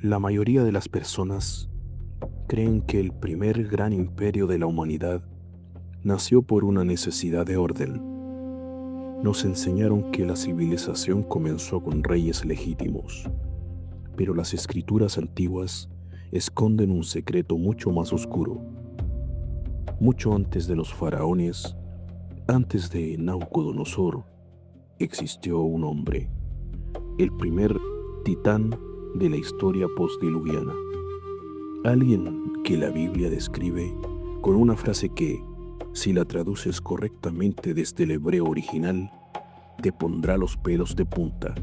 La mayoría de las personas creen que el primer gran imperio de la humanidad nació por una necesidad de orden. Nos enseñaron que la civilización comenzó con reyes legítimos, pero las escrituras antiguas esconden un secreto mucho más oscuro. Mucho antes de los faraones, antes de Nabucodonosor, existió un hombre, el primer titán de la historia postdiluviana. Alguien que la Biblia describe con una frase que, si la traduces correctamente desde el hebreo original, te pondrá los pelos de punta.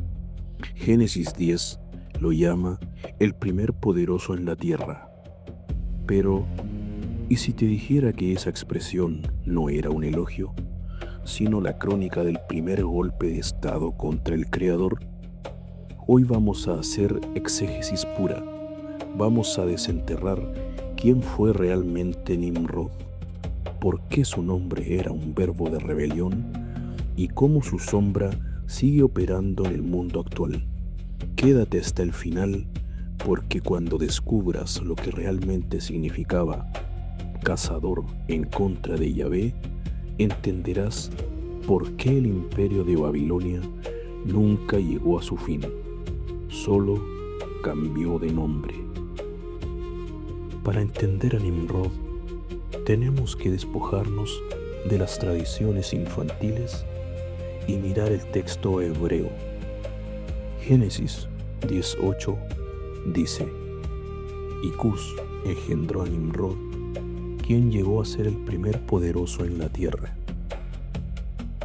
Génesis 10 lo llama el primer poderoso en la tierra. Pero, ¿y si te dijera que esa expresión no era un elogio, sino la crónica del primer golpe de estado contra el Creador? Hoy vamos a hacer exégesis pura. Vamos a desenterrar quién fue realmente Nimrod, por qué su nombre era un verbo de rebelión y cómo su sombra sigue operando en el mundo actual. Quédate hasta el final, porque cuando descubras lo que realmente significaba cazador en contra de Yahvé, entenderás por qué el imperio de Babilonia nunca llegó a su fin, solo cambió de nombre. Para entender a Nimrod, tenemos que despojarnos de las tradiciones infantiles y mirar el texto hebreo. Génesis 10:8 dice: y Cus engendró a Nimrod, quien llegó a ser el primer poderoso en la tierra.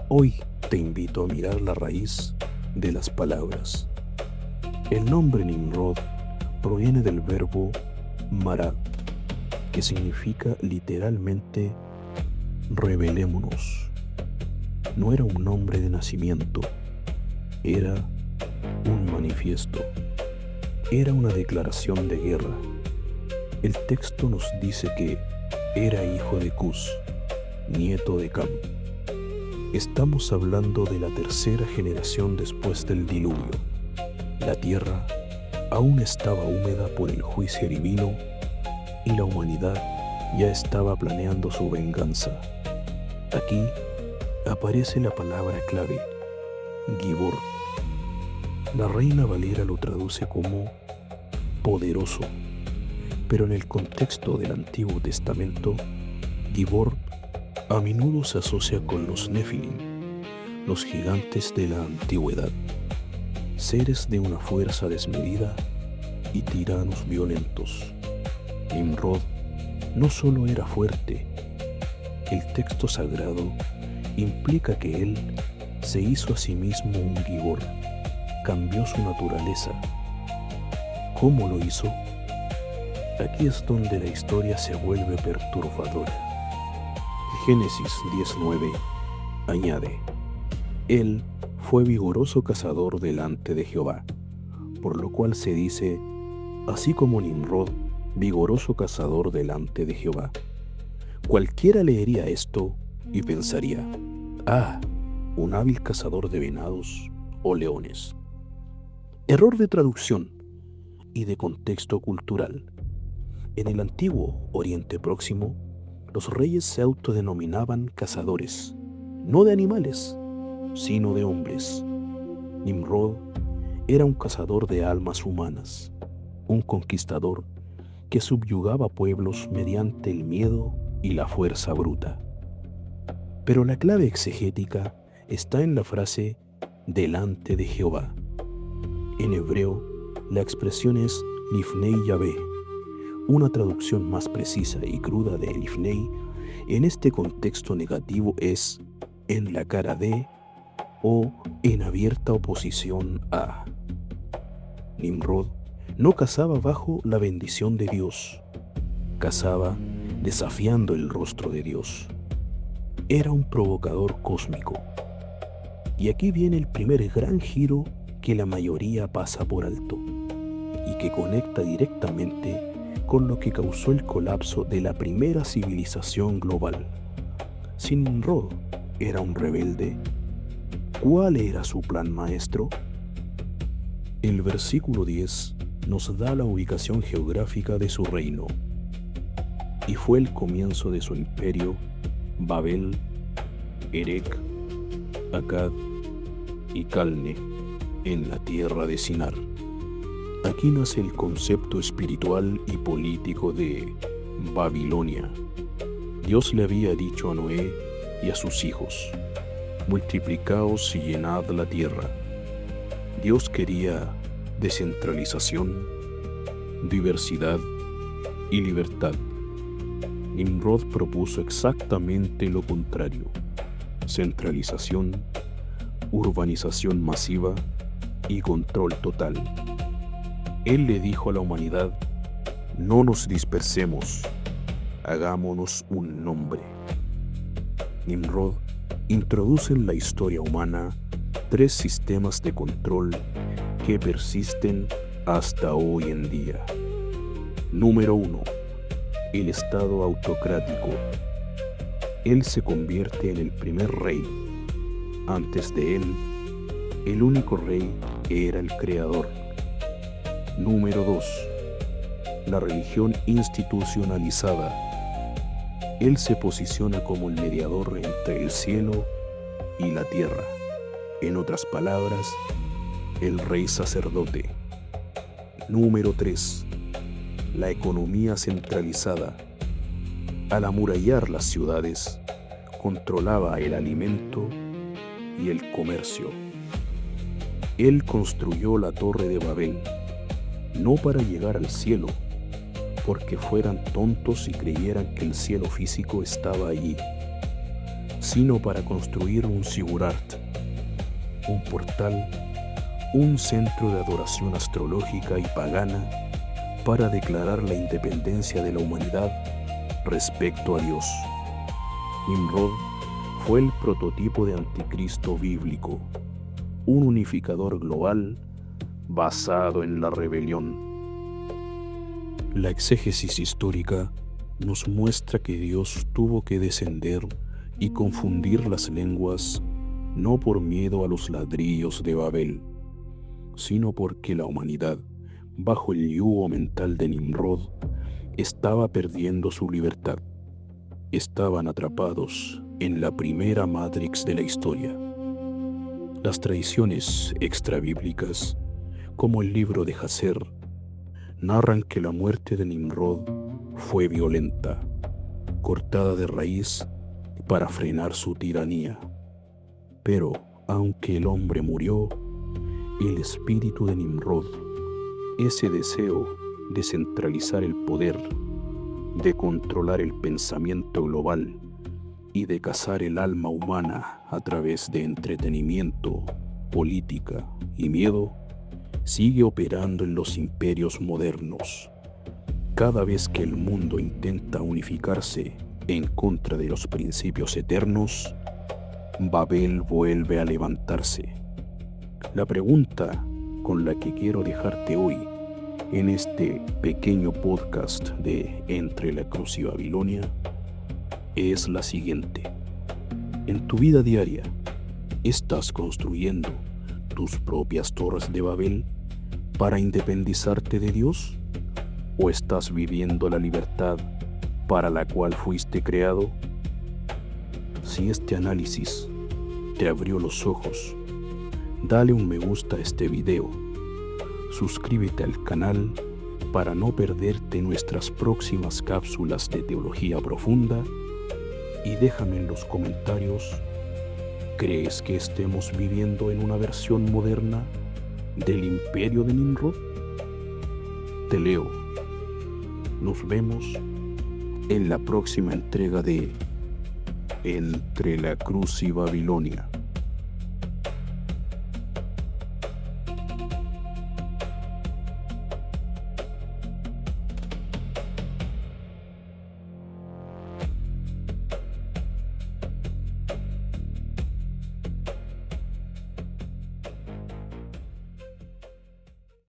Hoy te invito a mirar la raíz de las palabras. El nombre Nimrod proviene del verbo marad, que significa literalmente rebelémonos. No era un nombre de nacimiento, era un manifiesto, era una declaración de guerra. El texto nos dice que era hijo de Cus, nieto de Cam. Estamos hablando de la tercera generación después del diluvio. La tierra aún estaba húmeda por el juicio divino y la humanidad ya estaba planeando su venganza. Aquí aparece la palabra clave, Gibor. La Reina Valera lo traduce como poderoso, pero en el contexto del Antiguo Testamento, Gibor a menudo se asocia con los Nefilim, los gigantes de la antigüedad, seres de una fuerza desmedida y tiranos violentos. Nimrod no solo era fuerte, el texto sagrado implica que él se hizo a sí mismo un Gibor, cambió su naturaleza. ¿Cómo lo hizo? Aquí es donde la historia se vuelve perturbadora. Génesis 10:9 añade: él fue vigoroso cazador delante de Jehová, por lo cual se dice, así como Nimrod, vigoroso cazador delante de Jehová. Cualquiera leería esto y pensaría, un hábil cazador de venados o leones. Error de traducción y de contexto cultural. En el antiguo Oriente Próximo, los reyes se autodenominaban cazadores, no de animales, sino de hombres. Nimrod era un cazador de almas humanas, un conquistador que subyugaba pueblos mediante el miedo y la fuerza bruta. Pero la clave exegética está en la frase delante de Jehová. En hebreo, la expresión es Lifnei Yahvé. Una traducción más precisa y cruda de Lifnei en este contexto negativo es en la cara de o en abierta oposición a. Nimrod no cazaba bajo la bendición de Dios, cazaba desafiando el rostro de Dios. Era un provocador cósmico. Y aquí viene el primer gran giro que la mayoría pasa por alto y que conecta directamente con lo que causó el colapso de la primera civilización global. Si Nimrod era un rebelde, ¿cuál era su plan maestro? El versículo 10 nos da la ubicación geográfica de su reino, y fue el comienzo de su imperio, Babel, Erec, Akkad y Calne, en la tierra de Sinar. Aquí nace el concepto espiritual y político de Babilonia. Dios le había dicho a Noé y a sus hijos: multiplicaos y llenad la tierra. Dios quería descentralización, diversidad y libertad. Nimrod propuso exactamente lo contrario: centralización, urbanización masiva y control total. Él le dijo a la humanidad: no nos dispersemos, hagámonos un nombre. Nimrod introduce en la historia humana 3 sistemas de control que persisten hasta hoy en día. Número 1. El Estado autocrático. Él se convierte en el primer rey. Antes de él, el único rey era el creador. Número 2. La religión institucionalizada. Él se posiciona como el mediador entre el cielo y la tierra. En otras palabras, el rey sacerdote. Número 3. La economía centralizada. Al amurallar las ciudades, controlaba el alimento y el comercio. Él construyó la Torre de Babel, no para llegar al cielo, porque fueran tontos y creyeran que el cielo físico estaba allí, sino para construir un Ziggurat, un portal, un centro de adoración astrológica y pagana para declarar la independencia de la humanidad respecto a Dios. Nimrod fue el prototipo de anticristo bíblico, un unificador global basado en la rebelión. La exégesis histórica nos muestra que Dios tuvo que descender y confundir las lenguas no por miedo a los ladrillos de Babel, sino porque la humanidad, bajo el yugo mental de Nimrod, estaba perdiendo su libertad. Estaban atrapados en la primera Matrix de la historia. Las tradiciones extrabíblicas, como el libro de Jasher, narran que la muerte de Nimrod fue violenta, cortada de raíz para frenar su tiranía. Pero, aunque el hombre murió, el espíritu de Nimrod, ese deseo de centralizar el poder, de controlar el pensamiento global y de cazar el alma humana a través de entretenimiento, política y miedo, sigue operando en los imperios modernos. Cada vez que el mundo intenta unificarse en contra de los principios eternos, Babel vuelve a levantarse. La pregunta con la que quiero dejarte hoy en este pequeño podcast de Entre la Cruz y Babilonia es la siguiente. En tu vida diaria, ¿estás construyendo tus propias torres de Babel para independizarte de Dios? ¿O estás viviendo la libertad para la cual fuiste creado? Si este análisis te abrió los ojos, dale un me gusta a este video, suscríbete al canal para no perderte nuestras próximas cápsulas de teología profunda y déjame en los comentarios, ¿crees que estemos viviendo en una versión moderna del imperio de Nimrod? Te leo. Nos vemos en la próxima entrega de Entre la Cruz y Babilonia.